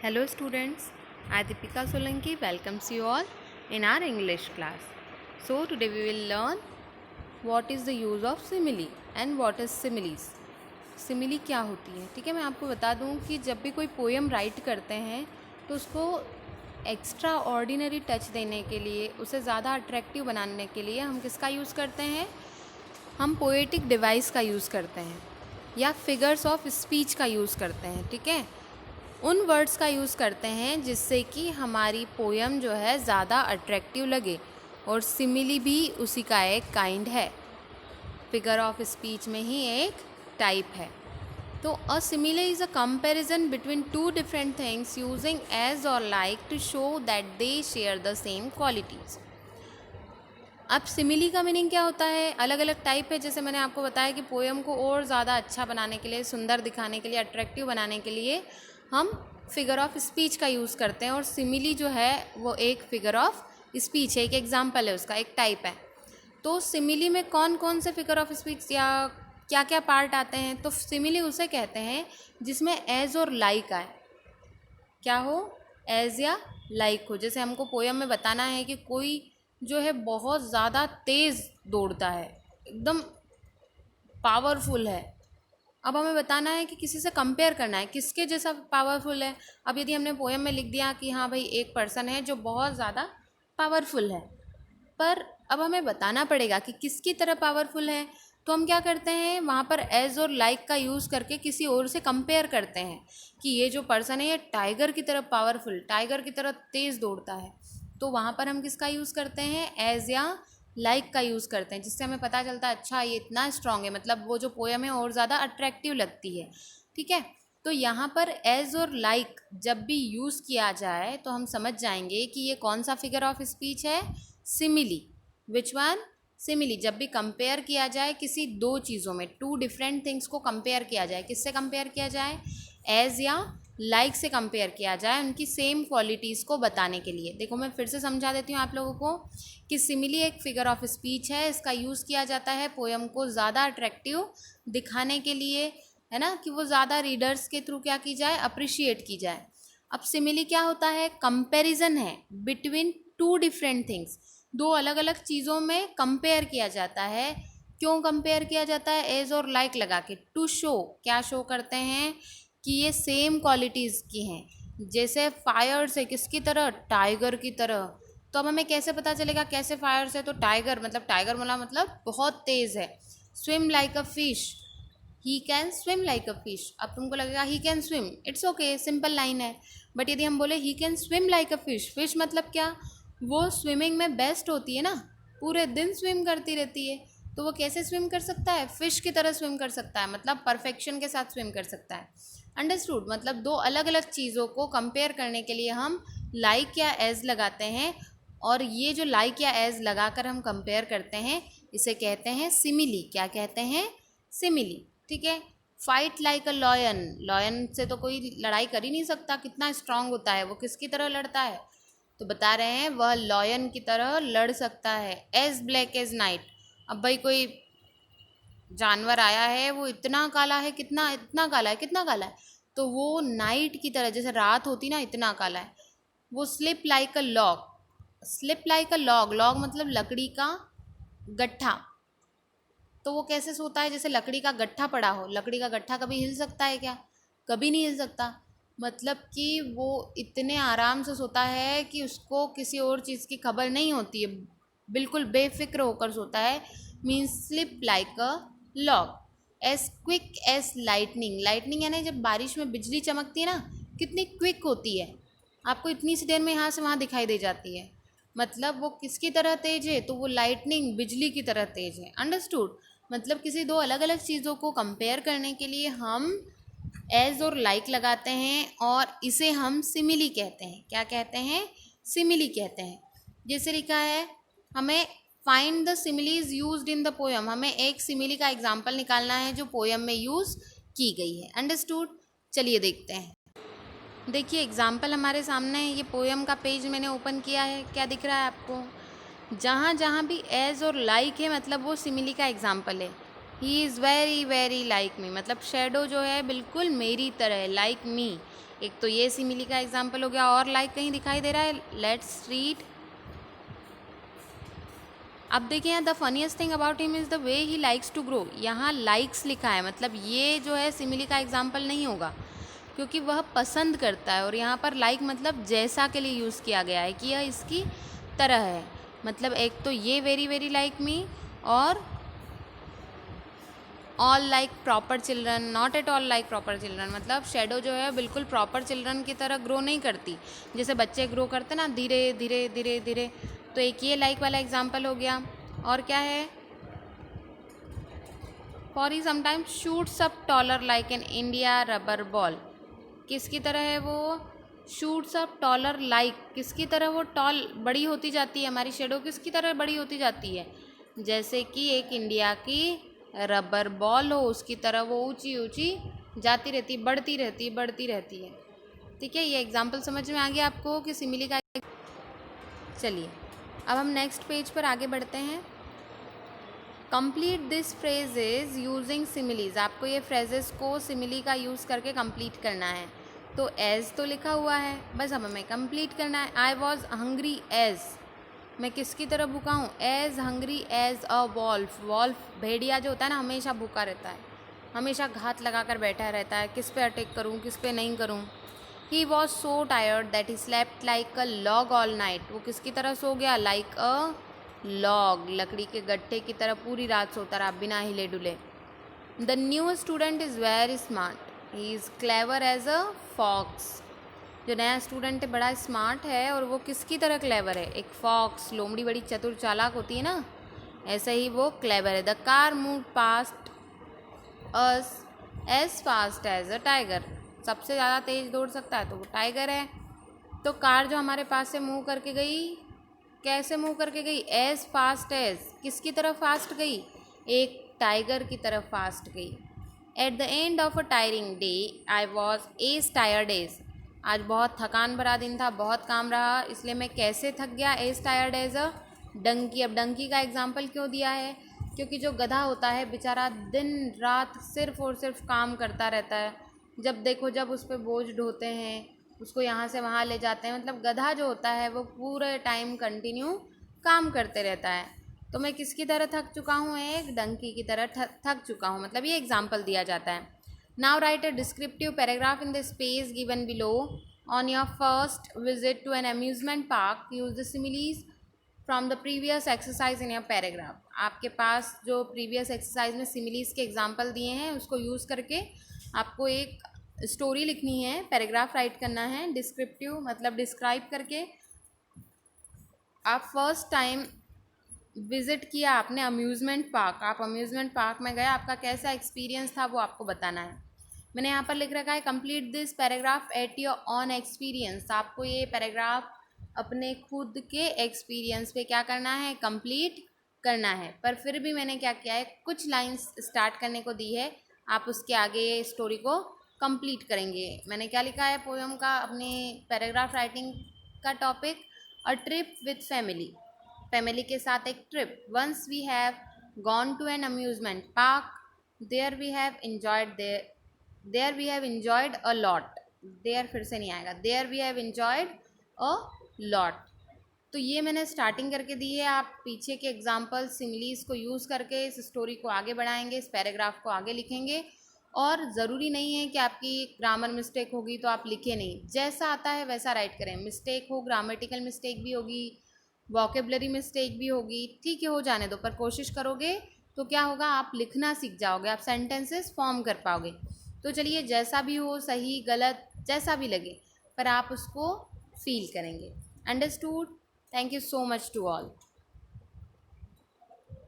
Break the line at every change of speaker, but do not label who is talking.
Hello students, I Deepika Solanki welcomes you all in our English class. So today we will learn what is the use of simile and what is similes. Simile क्या होती है? ठीक है, मैं आपको बता दूं कि जब भी कोई पोएम राइट करते हैं तो उसको एक्स्ट्रा ऑर्डिनरी टच देने के लिए, उसे ज़्यादा अट्रैक्टिव बनाने के लिए हम किसका यूज़ करते हैं? हम पोएटिक डिवाइस का यूज़ करते हैं या फिगर्स ऑफ स्पीच का यूज़ करते हैं। ठीक है, उन वर्ड्स का यूज़ करते हैं जिससे कि हमारी पोयम जो है ज़्यादा अट्रैक्टिव लगे, और सिमिली भी उसी का एक काइंड है, फिगर ऑफ स्पीच में ही एक टाइप है। तो a simile is a comparison between two different things using as or like to show that they share the same qualities. अब सिमिली का मीनिंग क्या होता है? अलग अलग टाइप है, जैसे मैंने आपको बताया कि पोएम को और ज़्यादा अच्छा बनाने के लिए, सुंदर दिखाने के लिए, अट्रैक्टिव बनाने के लिए हम फिगर ऑफ स्पीच का यूज़ करते हैं, और सिमिली जो है वो एक फिगर ऑफ स्पीच है, एक एग्जाम्पल है उसका, एक टाइप है। तो सिमिली में कौन कौन से फिगर ऑफ स्पीच या क्या क्या पार्ट आते हैं? तो सिमिली उसे कहते हैं जिसमें एज और लाइक आए। क्या हो? एज या लाइक हो। जैसे हमको पोयम में बताना है कि कोई जो है बहुत ज़्यादा तेज़ दौड़ता है, एकदम पावरफुल है। अब हमें बताना है कि किसी से कंपेयर करना है, किसके जैसा पावरफुल है। अब यदि हमने पोएम में लिख दिया कि हाँ भाई एक पर्सन है जो बहुत ज़्यादा पावरफुल है, पर अब हमें बताना पड़ेगा कि किसकी तरह पावरफुल है। तो हम क्या करते हैं, वहाँ पर एज और लाइक का यूज़ करके किसी और से कंपेयर करते हैं कि ये जो पर्सन है ये टाइगर की तरह पावरफुल, टाइगर की तरह तेज़ दौड़ता है। तो वहाँ पर हम किसका यूज़ करते हैं? एज या लाइक का यूज़ करते हैं, जिससे हमें पता चलता है अच्छा ये इतना स्ट्रांग है, मतलब वो जो पोएम है और ज़्यादा अट्रैक्टिव लगती है। ठीक है, तो यहाँ पर एज और लाइक जब भी यूज़ किया जाए तो हम समझ जाएंगे कि ये कौन सा फिगर ऑफ स्पीच है? सिमिली। Which one? सिमिली। जब भी कंपेयर किया जाए किसी दो चीज़ों में, टू डिफरेंट थिंग्स को कंपेयर किया जाए, किससे कंपेयर किया जाए? एज या लाइक से कंपेयर किया जाए, उनकी सेम क्वालिटीज़ को बताने के लिए। देखो मैं फिर से समझा देती हूँ आप लोगों को कि सिमिली एक फिगर ऑफ स्पीच है, इसका यूज़ किया जाता है पोयम को ज़्यादा अट्रैक्टिव दिखाने के लिए, है ना, कि वो ज़्यादा रीडर्स के थ्रू क्या की जाए? अप्रिशिएट की जाए। अब सिमिली क्या होता है? कंपैरिजन है बिटवीन टू डिफरेंट थिंग्स, दो अलग अलग चीज़ों में कंपेयर किया जाता है। क्यों कंपेयर किया जाता है? एज और लाइक लगा के, टू शो। क्या शो करते हैं? कि ये सेम क्वालिटीज़ की हैं। जैसे फायर से किसकी तरह? टाइगर की तरह। तो अब हमें कैसे पता चलेगा कैसे फायर से? तो टाइगर मतलब, टाइगर बोला मतलब बहुत तेज़ है। Swim like a fish, he can swim like a fish. अब तुमको लगेगा he can swim, it's okay, simple line है। बट यदि हम बोले he can swim like a fish, fish मतलब क्या? वो स्विमिंग में बेस्ट होती है ना, पूरे दिन स्विम करती रहती है। तो वो कैसे स्विम कर सकता है? फिश की तरह स्विम कर सकता है, मतलब परफेक्शन के साथ स्विम कर सकता है। अंडरस्टूड? मतलब दो अलग अलग चीज़ों को कंपेयर करने के लिए हम लाइक या एज लगाते हैं, और ये जो लाइक या एज लगाकर हम कंपेयर करते हैं इसे कहते हैं सिमिली। क्या कहते हैं? सिमिली। ठीक है। Fight like a lion, lion से तो कोई लड़ाई कर ही नहीं सकता, कितना स्ट्रांग होता है वो, किसकी तरह लड़ता है? तो बता रहे हैं वह लॉयन की तरह लड़ सकता है। एज ब्लैक एज नाइट, अब भाई कोई जानवर आया है वो इतना काला है, कितना, इतना काला है, कितना काला है? तो वो नाइट की तरह, जैसे रात होती ना, इतना काला है। वो slip like a log, slip like a log, log मतलब लकड़ी का गट्ठा। तो वो कैसे सोता है? जैसे लकड़ी का गट्ठा पड़ा हो। लकड़ी का गट्ठा कभी हिल सकता है क्या? कभी नहीं हिल सकता। मतलब कि वो इतने आराम से सोता है कि उसको किसी और चीज़ की खबर नहीं होती है, बिल्कुल बेफिक्र होकर सोता है। Means sleep like a log. As quick as lightning, lightning यानी जब बारिश में बिजली चमकती है ना, कितनी क्विक होती है, आपको इतनी सी देर में यहाँ से वहाँ दिखाई दे जाती है। मतलब वो किसकी तरह तेज है? तो वो लाइटनिंग, बिजली की तरह तेज है। अंडरस्टूड? मतलब किसी दो अलग अलग चीज़ों को कंपेयर करने के लिए हम एज और लाइक लगाते हैं, और इसे हम सिमिली कहते हैं। क्या कहते हैं? सिमिली कहते हैं। जैसे लिखा है, हमें find the similes used in the poem, हमें एक सिमिली का एग्जाम्पल निकालना है जो पोयम में यूज़ की गई है। अंडरस्टूड? चलिए देखते हैं। देखिए एग्जाम्पल हमारे सामने है, ये पोयम का पेज मैंने ओपन किया है। क्या दिख रहा है आपको? जहाँ जहाँ भी एज और लाइक है मतलब वो सिमिली का एग्जाम्पल है। He is very very like me, मतलब शेडो जो है बिल्कुल मेरी तरह है, लाइक मी। एक तो ये सिमिली का एग्जाम्पल हो गया, और लाइक कहीं दिखाई दे रहा है? Let's read. अब देखिए, the funniest thing about him is the way he likes to grow. यहाँ लाइक्स लिखा है, मतलब ये जो है सिमिली का एग्जाम्पल नहीं होगा, क्योंकि वह पसंद करता है। और यहाँ पर लाइक मतलब जैसा के लिए यूज़ किया गया है कि यह इसकी तरह है। मतलब एक तो ये वेरी वेरी लाइक मी, और all like proper children, not at all like proper children, मतलब शेडो जो है बिल्कुल प्रॉपर चिल्ड्रन की तरह ग्रो नहीं करती, जैसे बच्चे ग्रो करते ना, धीरे धीरे धीरे धीरे। तो एक ये लाइक वाला एग्जाम्पल हो गया। और क्या है? For he sometimes shoots up taller like an India rubber ball. किसकी तरह है वो? शूट्स अप टॉलर लाइक, किसकी तरह वो टॉल बड़ी होती जाती है? हमारी शेडो किसकी तरह बड़ी होती जाती है? जैसे कि एक इंडिया की रबर बॉल हो, उसकी तरह वो ऊंची ऊंची जाती रहती, बढ़ती रहती, बढ़ती रहती है। ठीक है, ये एग्जाम्पल समझ में आ गया आपको कि सिमिली का। चलिए अब हम नेक्स्ट पेज पर आगे बढ़ते हैं। Complete this phrases using similes. आपको ये फ्रेजेस को सिमिली का यूज़ करके कंप्लीट करना है। तो एज तो लिखा हुआ है, बस अब हमें कंप्लीट करना है। आई वॉज हंग्री एज, मैं किसकी तरह भूखा हूँ? As hungry as a wolf. Wolf भेड़िया जो होता है ना, हमेशा भूखा रहता है, हमेशा घात लगा कर बैठा रहता है, किस पे अटैक करूँ किस पे नहीं करूँ। He was so tired that he slept like a log all night. वो किसकी तरह सो गया? लाइक अ लॉग, लकड़ी के गट्ठे की तरह पूरी रात सोता रहा बिना हिले डुले। The new student is very smart, he is clever as a fox. जो नया स्टूडेंट है बड़ा स्मार्ट है, और वो किसकी तरह क्लेवर है? एक फॉक्स, लोमड़ी बड़ी चतुर चालाक होती है ना, ऐसे ही वो क्लेवर है। The car move past us as fast as a tiger. सबसे ज़्यादा तेज़ दौड़ सकता है तो वो टाइगर है। तो कार जो हमारे पास से मूव करके गई, कैसे मूव करके गई? एज फास्ट एज, किसकी तरफ फास्ट गई? एक टाइगर की तरफ फास्ट गई। At the end of a tiring day I was as tired as. आज बहुत थकान भरा दिन था, बहुत काम रहा, इसलिए मैं कैसे थक गया? As tired as a donkey. अब डंकी का एग्जाम्पल क्यों दिया है? क्योंकि जो गधा होता है बेचारा दिन रात सिर्फ और सिर्फ काम करता रहता है। जब देखो जब उस पर बोझ ढोते हैं, उसको यहाँ से वहाँ ले जाते हैं, मतलब गधा जो होता है वो पूरे टाइम कंटिन्यू काम करते रहता है। तो मैं किसकी तरह थक चुका हूँ? एक डंकी की तरह थक चुका हूँ, मतलब ये एग्जाम्पल दिया जाता है। Now write a descriptive paragraph in the space given below. On your first visit to an amusement park use the similes from the previous exercise in your paragraph. आपके पास जो प्रीवियस एक्सरसाइज में similes के example दिए हैं उसको use करके आपको एक स्टोरी लिखनी है, पैराग्राफ राइट करना है। डिस्क्रिप्टिव मतलब डिस्क्राइब करके। आप फर्स्ट टाइम विज़िट किया आपने अम्यूज़मेंट पार्क, आप अम्यूज़मेंट पार्क में गए, आपका कैसा एक्सपीरियंस था वो आपको बताना है। मैंने यहाँ पर लिख रखा है complete this paragraph at your on experience. आपको ये पैराग्राफ अपने खुद के एक्सपीरियंस पे क्या करना है? कंप्लीट करना है। पर फिर भी मैंने क्या किया है, कुछ लाइंस स्टार्ट करने को दी है, आप उसके आगे स्टोरी को कंप्लीट करेंगे। मैंने क्या लिखा है पोएम का अपने पैराग्राफ राइटिंग का topic? A trip with family. Family के साथ एक ट्रिप। Once we have gone to an amusement park, there we have enjoyed there we have enjoyed a lot. There फिर से नहीं आएगा, there we have enjoyed a lot. तो ये मैंने स्टार्टिंग करके दी है। आप पीछे के एग्जाम्पल सिमिलीज को यूज़ करके इस स्टोरी को आगे बढ़ाएंगे, इस पैराग्राफ को आगे लिखेंगे। और ज़रूरी नहीं है कि आपकी ग्रामर मिस्टेक होगी तो आप लिखे नहीं, जैसा आता है वैसा राइट करें। मिस्टेक हो, ग्रामेटिकल मिस्टेक भी होगी, वोकेबलरी मिस्टेक भी होगी, ठीक है हो जाने दो, पर कोशिश करोगे तो क्या होगा? आप लिखना सीख जाओगे, आप सेंटेंसेस फॉर्म कर पाओगे। तो चलिए, जैसा भी हो, सही गलत जैसा भी लगे, पर आप उसको फील करेंगे। Understood? Thank you so much to all.